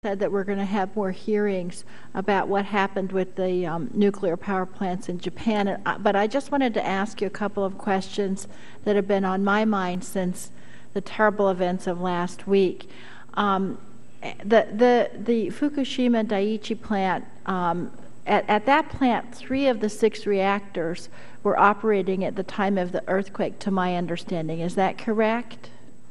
said that we're going to have more hearings about what happened with the nuclear power plants in Japan. But I just wanted to ask you a couple of questions that have been on my mind since the terrible events of last week. The Fukushima Daiichi plant, at that plant, 3 of the 6 reactors were operating at the time of the earthquake, to my understanding. Is that correct?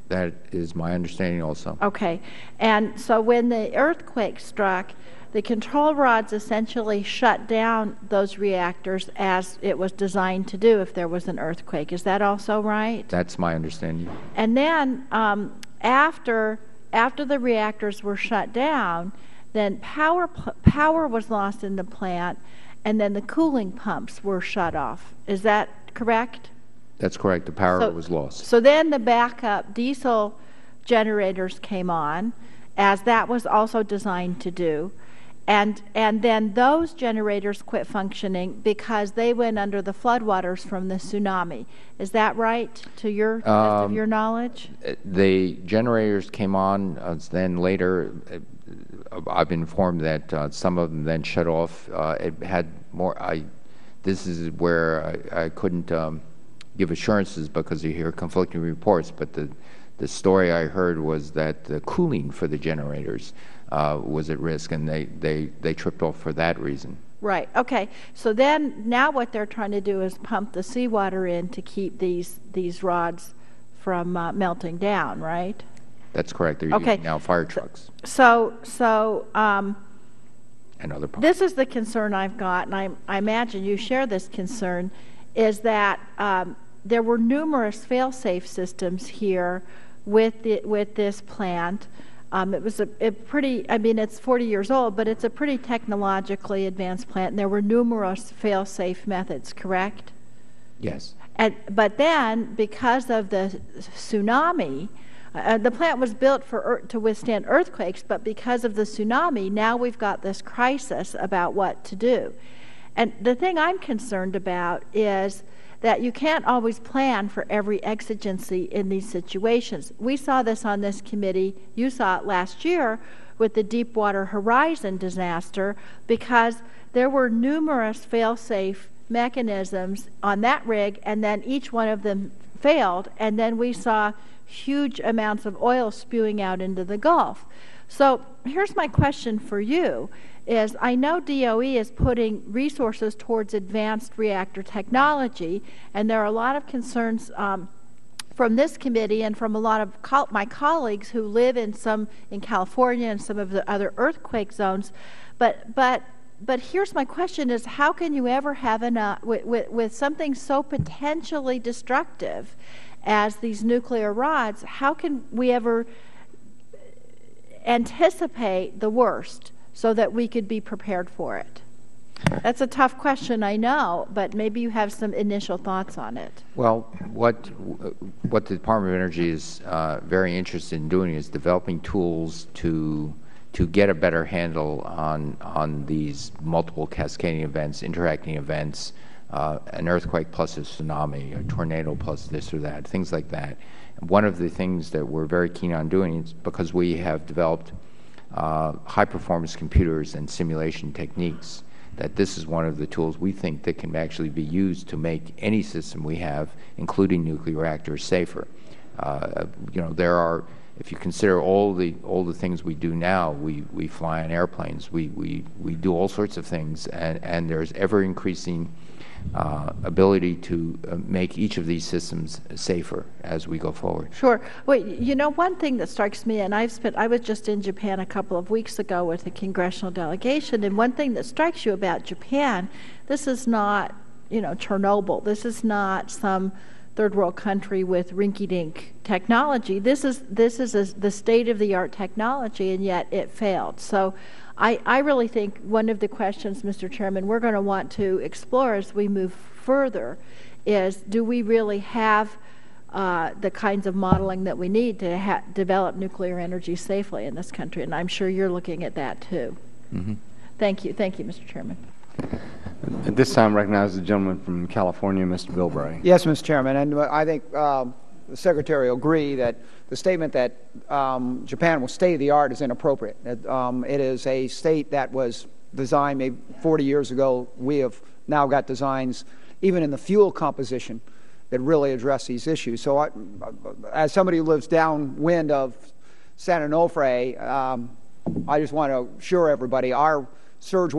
That is my understanding also. Okay. And so when the earthquake struck, the control rods essentially shut down those reactors as it was designed to do if there was an earthquake. Is that also right? That's my understanding. And then after the reactors were shut down, then power was lost in the plant, and then the cooling pumps were shut off. Is that correct? That's correct. The power was lost. So then the backup diesel generators came on, as that was also designed to do. And then those generators quit functioning because they went under the floodwaters from the tsunami. Is that right, to your best of your knowledge? The generators came on, then later I've been informed that some of them then shut off. It had more. This is where I couldn't give assurances because you hear conflicting reports, but the story I heard was that the cooling for the generators was at risk, and they tripped off for that reason. Right. Okay. So then now what they're trying to do is pump the seawater in to keep these rods from melting down, right? That's correct. They're using now fire trucks. So and other pumps. This is the concern I've got, and I imagine you share this concern, is that there were numerous fail-safe systems here with this plant. It was a pretty, I mean, it's 40 years old, but it's a pretty technologically advanced plant, and there were numerous fail-safe methods, correct? Yes. But then, because of the tsunami, the plant was built to withstand earthquakes, but because of the tsunami, now we've got this crisis about what to do. And the thing I'm concerned about is that you can't always plan for every exigency in these situations. We saw this on this committee. You saw it last year with the Deepwater Horizon disaster, because there were numerous fail-safe mechanisms on that rig, and then each one of them failed, and then we saw huge amounts of oil spewing out into the Gulf. So here's my question for you. Is I know DOE is putting resources towards advanced reactor technology, and there are a lot of concerns from this committee and from a lot of my colleagues who live in California and some of the other earthquake zones. But here's my question: is how can you ever have enough with something so potentially destructive as these nuclear rods? How can we ever anticipate the worst so that we could be prepared for it? That's a tough question, I know, but maybe you have some initial thoughts on it. Well, what the Department of Energy is very interested in doing is developing tools to get a better handle on these multiple cascading events, interacting events, an earthquake plus a tsunami, a tornado plus this or that, things like that. And one of the things that we're very keen on doing is because we have developed high-performance computers and simulation techniques, that this is one of the tools we think that can actually be used to make any system we have, including nuclear reactors, safer. There are, if you consider all the things we do now, we fly on airplanes, we do all sorts of things, and there's ever-increasing ability to make each of these systems safer as we go forward. Sure. Well, one thing that strikes me, and I was just in Japan a couple of weeks ago with a congressional delegation, and one thing that strikes you about Japan, this is not, Chernobyl. This is not some third world country with rinky-dink technology. This is the state-of-the-art technology, and yet it failed. So I really think one of the questions, Mr. Chairman, we're going to want to explore as we move further is, do we really have the kinds of modeling that we need to develop nuclear energy safely in this country? And I'm sure you're looking at that too. Mm-hmm. Thank you, Mr. Chairman. At this time, I recognize the gentleman from California, Mr. Bilbray. Yes, Mr. Chairman, and I think the Secretary will agree that the statement that Japan will state-of-the-art is inappropriate. It is a state that was designed maybe 40 years ago. We have now got designs, even in the fuel composition, that really address these issues. So as somebody who lives downwind of San Onofre, I just want to assure everybody our surge